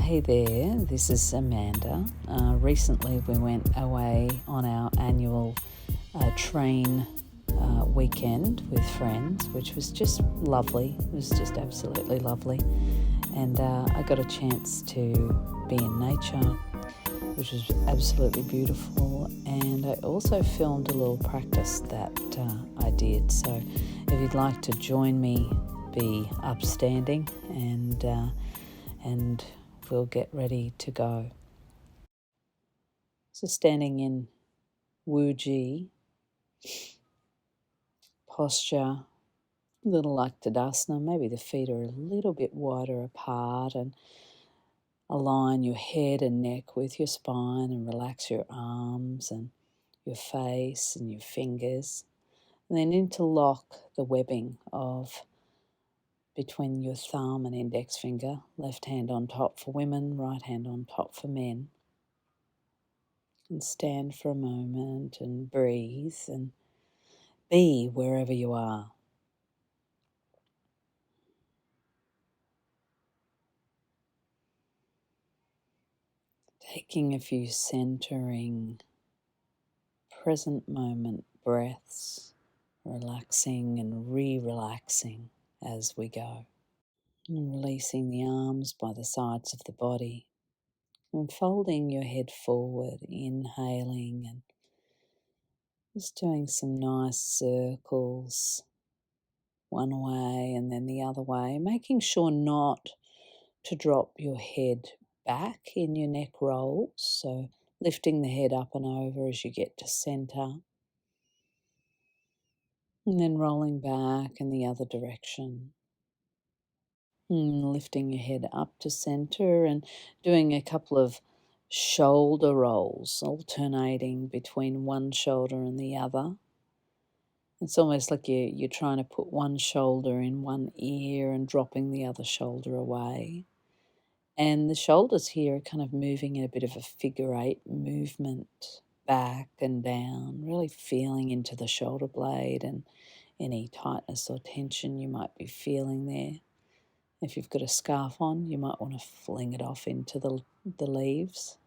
Hey there, this is Amanda. Recently we went away on our annual train weekend with friends, which was just lovely. It was just absolutely lovely. And I got a chance to be in nature, which was absolutely beautiful. And I also filmed a little practice that I did. So if you'd like to join me, be upstanding and we'll get ready to go. So standing in Wuji posture, a little like Tadasana, maybe the feet are a little bit wider apart, and align your head and neck with your spine and relax your arms and your face and your fingers. And then interlock the webbing of between your thumb and index finger, left hand on top for women, right hand on top for men. And stand for a moment and breathe and be wherever you are. Taking a few centering, present moment breaths, relaxing and re-relaxing as we go. And releasing the arms by the sides of the body and folding your head forward, inhaling and just doing some nice circles one way and then the other way, making sure not to drop your head back in your neck rolls, so lifting the head up and over as you get to center, and then rolling back in the other direction. And lifting your head up to center and doing a couple of shoulder rolls, alternating between one shoulder and the other. It's almost like you're trying to put one shoulder in one ear and dropping the other shoulder away. And the shoulders here are kind of moving in a bit of a figure eight movement, back and down, really feeling into the shoulder blade and any tightness or tension you might be feeling there. If you've got a scarf on, you might want to fling it off into the leaves.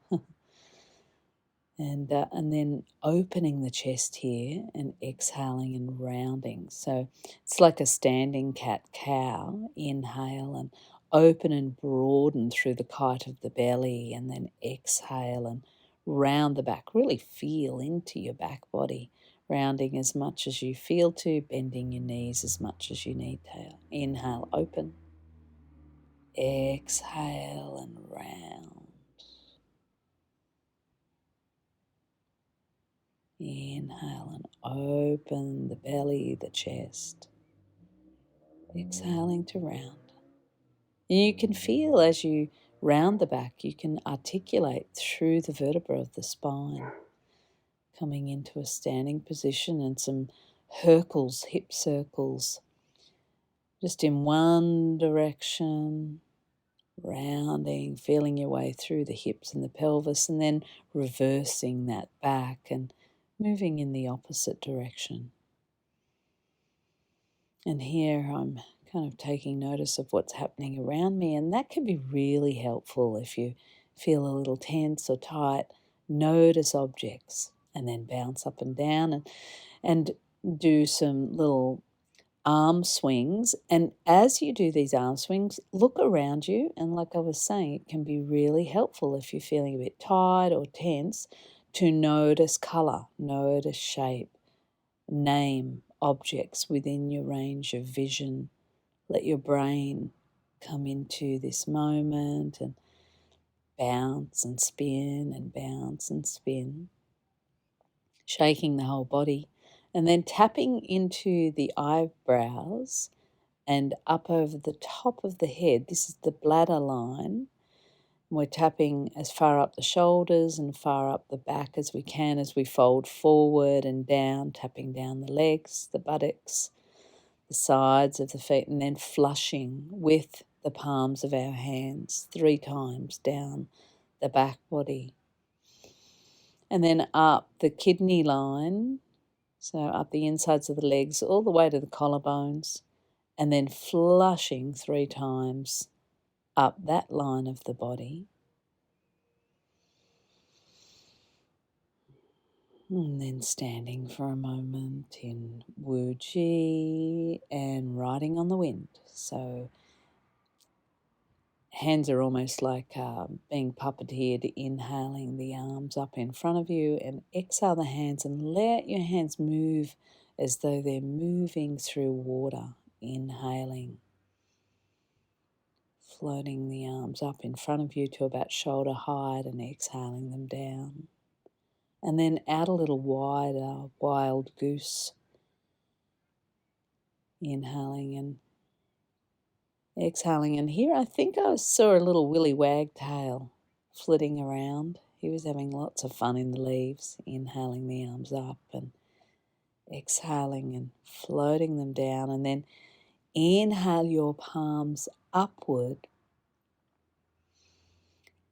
And then opening the chest here and exhaling and rounding. So it's like a standing cat-cow. Inhale and open and broaden through the kite of the belly, and then exhale and round the back. Really feel into your back body, rounding as much as you feel to, bending your knees as much as you need to. Inhale, open. Exhale and round. Inhale and open the belly, the chest. Exhaling to round. And you can feel as you round the back, you can articulate through the vertebra of the spine, coming into a standing position and some Hercles, hip circles, just in one direction, rounding, feeling your way through the hips and the pelvis, and then reversing that back and moving in the opposite direction. And here I'm kind of taking notice of what's happening around me, and that can be really helpful if you feel a little tense or tight. Notice objects and then bounce up and down and do some little arm swings. And as you do these arm swings, look around you, and like I was saying, it can be really helpful if you're feeling a bit tight or tense to notice colour, notice shape, name objects within your range of vision. Let your brain come into this moment and bounce and spin and bounce and spin, shaking the whole body, and then tapping into the eyebrows and up over the top of the head. This is the bladder line. We're tapping as far up the shoulders and far up the back as we can as we fold forward and down, tapping down the legs, the buttocks, the sides of the feet, and then flushing with the palms of our hands 3 times down the back body. And then up the kidney line, so up the insides of the legs all the way to the collarbones, and then flushing 3 times up that line of the body. And then standing for a moment in Wu Ji and riding on the wind. So hands are almost like being puppeteered, inhaling the arms up in front of you and exhale the hands and let your hands move as though they're moving through water. Inhaling, floating the arms up in front of you to about shoulder height and exhaling them down. And then out a little wider, wild goose. Inhaling and exhaling. And here I think I saw a little willy wagtail flitting around. He was having lots of fun in the leaves, inhaling the arms up and exhaling and floating them down. And then inhale your palms upward,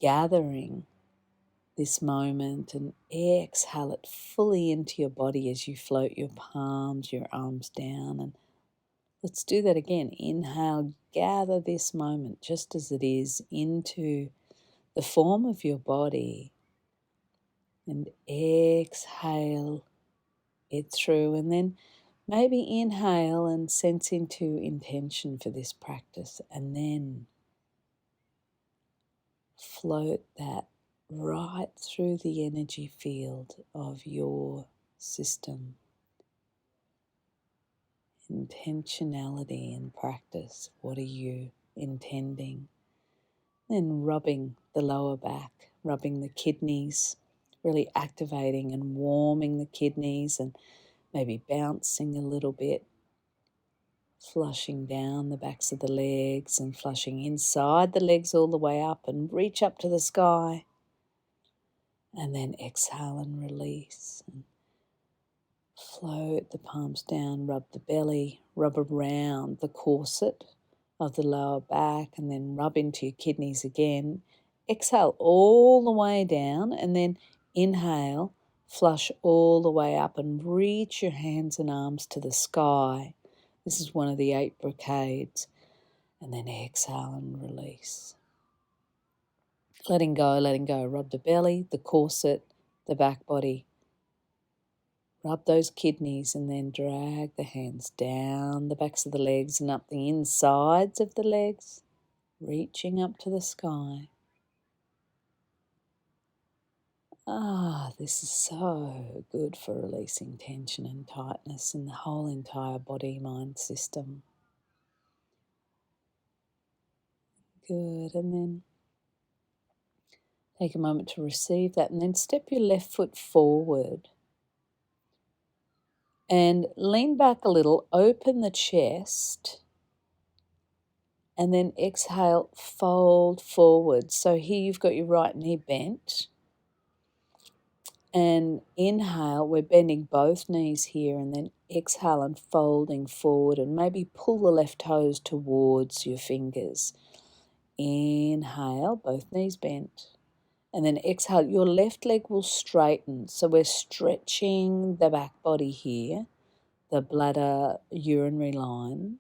gathering this moment, and exhale it fully into your body as you float your palms, your arms down. And let's do that again. Inhale, gather this moment just as it is into the form of your body. And exhale it through. And then maybe inhale and sense into intention for this practice. And then float that right through the energy field of your system. Intentionality in practice. What are you intending? Then rubbing the lower back, rubbing the kidneys, really activating and warming the kidneys and maybe bouncing a little bit, flushing down the backs of the legs and flushing inside the legs all the way up and reach up to the sky. And then exhale and release. And float the palms down, rub the belly, rub around the corset of the lower back and then rub into your kidneys again. Exhale all the way down and then inhale, flush all the way up and reach your hands and arms to the sky. This is one of the 8 brocades. And then exhale and release. Letting go, rub the belly, the corset, the back body. Rub those kidneys and then drag the hands down the backs of the legs and up the insides of the legs, reaching up to the sky. This is so good for releasing tension and tightness in the whole entire body-mind system. Good, and then take a moment to receive that and then step your left foot forward and lean back a little, open the chest and then exhale, fold forward. So here you've got your right knee bent and inhale, we're bending both knees here and then exhale and folding forward and maybe pull the left toes towards your fingers. Inhale, both knees bent. And then exhale, your left leg will straighten. So we're stretching the back body here, the bladder urinary line.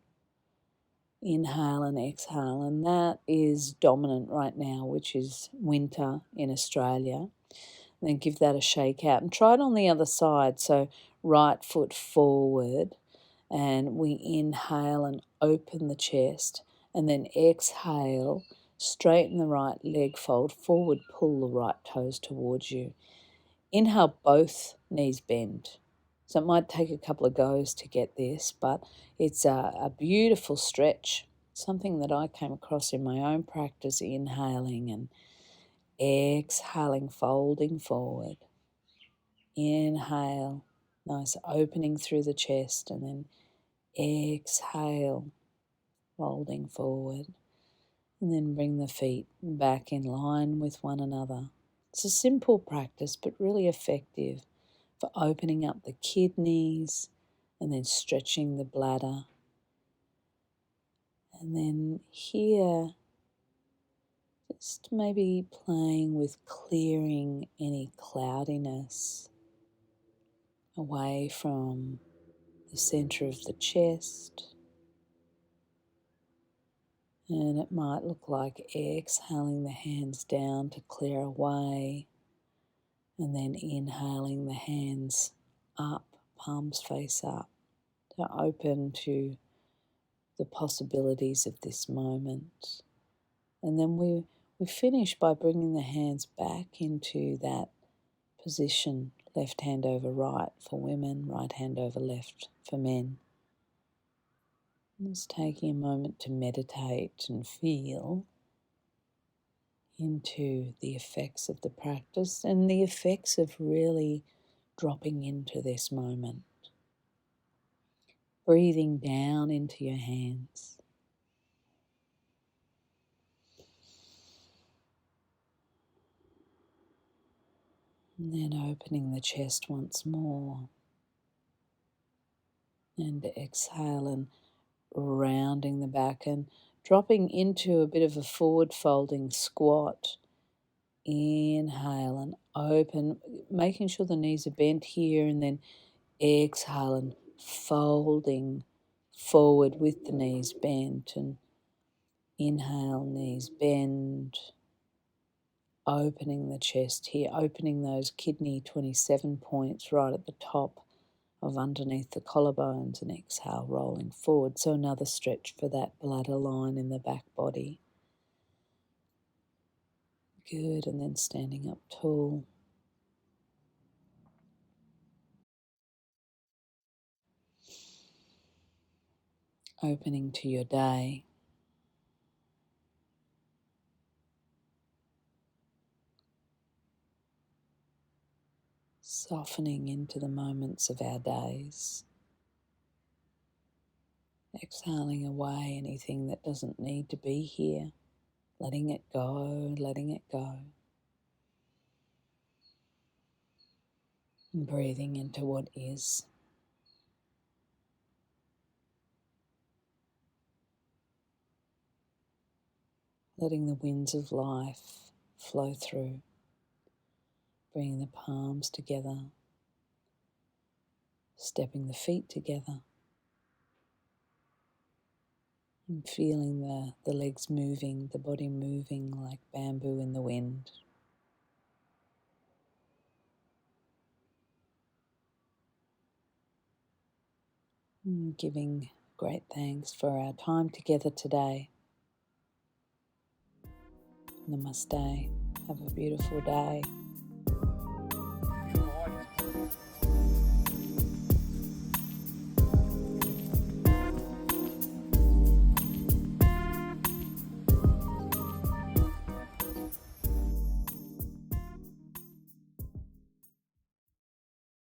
Inhale and exhale. And that is dominant right now, which is winter in Australia. And then give that a shake out. And try it on the other side. So right foot forward. And we inhale and open the chest. And then exhale, straighten the right leg, fold forward, pull the right toes towards you. Inhale, both knees bend. So it might take a couple of goes to get this, but it's a beautiful stretch, something that I came across in my own practice, inhaling and exhaling, folding forward. Inhale, nice opening through the chest, and then exhale, folding forward. And then bring the feet back in line with one another. It's a simple practice, but really effective for opening up the kidneys and then stretching the bladder. And then here, just maybe playing with clearing any cloudiness away from the center of the chest And it might look like exhaling the hands down to clear away, and then inhaling the hands up, palms face up, to open to the possibilities of this moment. And then we finish by bringing the hands back into that position, left hand over right for women, right hand over left for men. Just taking a moment to meditate and feel into the effects of the practice and the effects of really dropping into this moment. Breathing down into your hands. And then opening the chest once more. And exhale and rounding the back and dropping into a bit of a forward folding squat. Inhale and open, making sure the knees are bent here, and then exhale and folding forward with the knees bent, and inhale, knees bend, opening the chest here, opening those kidney 27 points right at the top of underneath the collarbones, and exhale, rolling forward. So another stretch for that bladder line in the back body. Good, and then standing up tall. Opening to your day. Softening into the moments of our days. Exhaling away anything that doesn't need to be here. Letting it go, letting it go. And breathing into what is. Letting the winds of life flow through. Bringing the palms together. Stepping the feet together. And feeling the legs moving, the body moving like bamboo in the wind. And giving great thanks for our time together today. Namaste. Have a beautiful day.